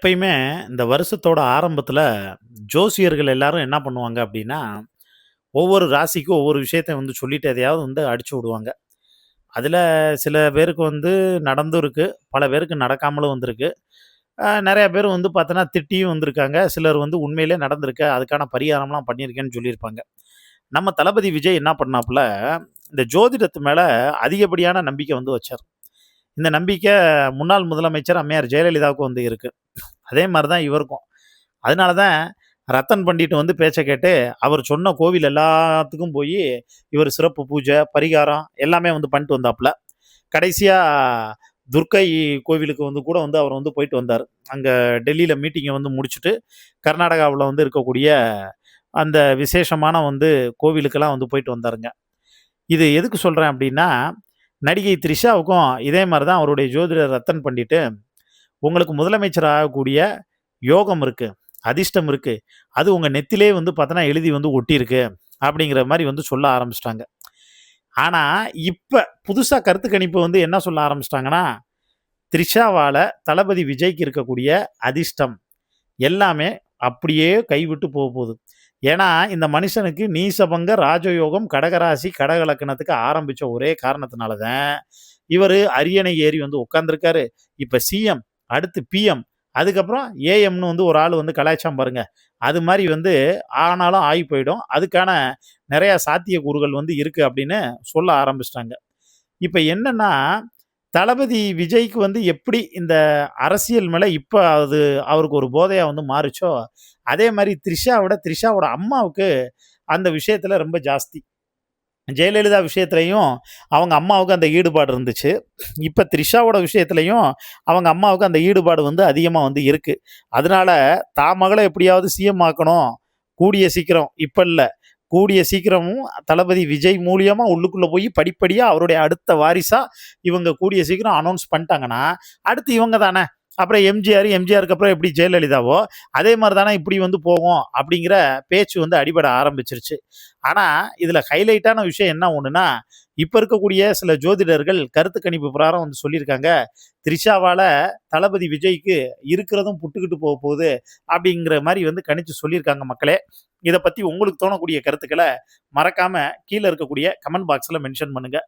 எப்பயுமே இந்த வருஷத்தோட ஆரம்பத்துல ஜோசியர்கள் எல்லாரும் என்ன பண்ணுவாங்க அப்படின்னா, ஒவ்வொரு ராசிக்கும் ஒவ்வொரு விஷயத்த வந்து சொல்லிட்டு எதையாவது வந்து அடிச்சு விடுவாங்க. அதுல சில பேருக்கு வந்து நடந்தும் இருக்கு. பல பேருக்கு நடக்காமலும் வந்திருக்கு. நெறைய பேர் வந்து பார்த்தோன்னா, திட்டியும் வந்திருக்காங்க. சிலர் வந்து உண்மையிலே நடந்திருக்கு. அதுக்கான பரிகாரம்லாம் பண்ணியிருக்கேன்னு சொல்லியிருப்பாங்க. நம்ம தளபதி விஜய் என்ன பண்ணாப்புல, இந்த ஜோதிடத்து மேல அதிகப்படியான நம்பிக்கை வந்து வச்சார். இந்த நம்பிக்கை முன்னாள் முதலமைச்சர் அம்மையார் ஜெயலலிதாவுக்கும் வந்து இருக்கு. அதே மாரி தான் இவருக்கும். அதனால தான் ரத்தன் பண்டிட் வந்து பேச்ச கேட்டு, அவர் சொன்ன கோவில் எல்லாத்துக்கும் போயி, இவர் சிறப்பு பூஜை, பரிகாரம் எல்லாமே வந்து பண்ணிட்டு வந்தாப்புல. கடைசியா துர்க்கை கோவிலுக்கு வந்து கூட வந்து அவர் வந்து போயிட்டு வந்தாரு. அங்க டெல்லியில மீட்டிங்க வந்து முடிச்சுட்டு, கர்நாடகாவுல வந்து இருக்கக்கூடிய அந்த விசேஷமான வந்து கோவிலுக்கெல்லாம் வந்து போயிட்டு வந்தாருங்க. இது எதுக்கு சொல்றேன் அப்டின்னா, நடிகை த்ரிஷாவுக்கும் இதே மாரி தான் அவருடைய ஜோதிடர் ரத்தன் பண்டிட்டு, உங்களுக்கு முதலமைச்சர் ஆகக்கூடிய யோகம் இருக்கு. அதிர்ஷ்டம் இருக்கு. அது உங்க நெத்திலே வந்து பார்த்தோன்னா, எழுதி வந்து ஒட்டியிருக்கு. அப்படிங்கிற மாரி வந்து சொல்ல ஆரம்பிச்சுட்டாங்க. ஆனா, இப்ப புதுசா கருத்து கணிப்பு வந்து என்ன சொல்ல ஆரம்பிச்சுட்டாங்கன்னா, த்ரிஷாவால தளபதி விஜய்க்கு இருக்கக்கூடிய அதிர்ஷ்டம் எல்லாமே அப்படியே கைவிட்டு போகுது. ஏன்னா, இந்த மனுஷனுக்கு நீசபங்க ராஜயோகம் கடகராசி, கடக லக்னத்துக்கு ஆரம்பிச்ச ஒரே காரணத்தினால தான், இவரு அரியணை ஏறி வந்து உட்கார்ந்திருக்காரு. இப்ப சிஎம், அடுத்து பிஎம், அதுக்கப்புறம் ஏஎம்ன்னு வந்து ஒரு ஆள் வந்து கலாய்ச்சான் பாருங்க. அது மாரி வந்து ஆனாலும் ஆகி போயிடும். அதுக்கான நெறைய சாத்தியக்கூறுகள் வந்து இருக்கு அப்படின்னு சொல்ல ஆரம்பிச்சுட்டாங்க. இப்ப என்னன்னா, தளபதி விஜய்க்கு வந்து எப்படி இந்த அரசியல் மேல இப்ப அது அவருக்கு ஒரு போதையா வந்து மாறுச்சோ, அதே மாரி த்ரிஷாவோட அம்மாவுக்கு அந்த விஷயத்துல ரொம்ப ஜாஸ்தி. ஜெயலலிதா விஷயத்துலயும் அவங்க அம்மாவுக்கு அந்த ஈடுபாடு இருந்துச்சு. இப்ப த்ரிஷாவோட விஷயத்துலயும் அவங்க அம்மாவுக்கு அந்த ஈடுபாடு வந்து அதிகமா வந்து இருக்கு. அதனால தான் மகள எப்படியாவது சிஎம் ஆக்கணும். கூடிய சீக்கிரம் இப்ப இல்ல. கூடிய சீக்கிரமும் தளபதி விஜய் மூலியமா உள்ளுக்குள்ள போய் படிப்படியா அவருடைய அடுத்த வாரிசா இவங்க கூடிய சீக்கிரம் அனௌன்ஸ் பண்ணிட்டாங்கன்னா, அடுத்து இவங்க தானே. அப்புறம் எம்ஜிஆருக்கு அப்புறம் எப்படி ஜெயலலிதாவோ, அதே மாரி தானே இப்படி வந்து போகும் அப்படிங்கிற பேச்சு வந்து அடிபட ஆரம்பிச்சுருச்சு. ஆனா, இதுல ஹைலைட்டான விஷயம் என்ன ஒண்ணுன்னா, இப்ப இருக்கக்கூடிய சில ஜோதிடர்கள் கருத்து கணிப்பு பிரகாரம் வந்து சொல்லியிருக்காங்க, "த்ரிஷாவால தளபதி விஜய்க்கு இருக்கிறதும் புட்டுக்கிட்டு போகுது." அப்படிங்கிற மாரி வந்து கணிச்சு சொல்லியிருக்காங்க மக்களே. இத பத்தி உங்களுக்கு தோணக்கூடிய கருத்துக்கள மறக்காம கீழ இருக்கக்கூடிய கமெண்ட் பாக்ஸ்ல மென்ஷன் பண்ணுங்க.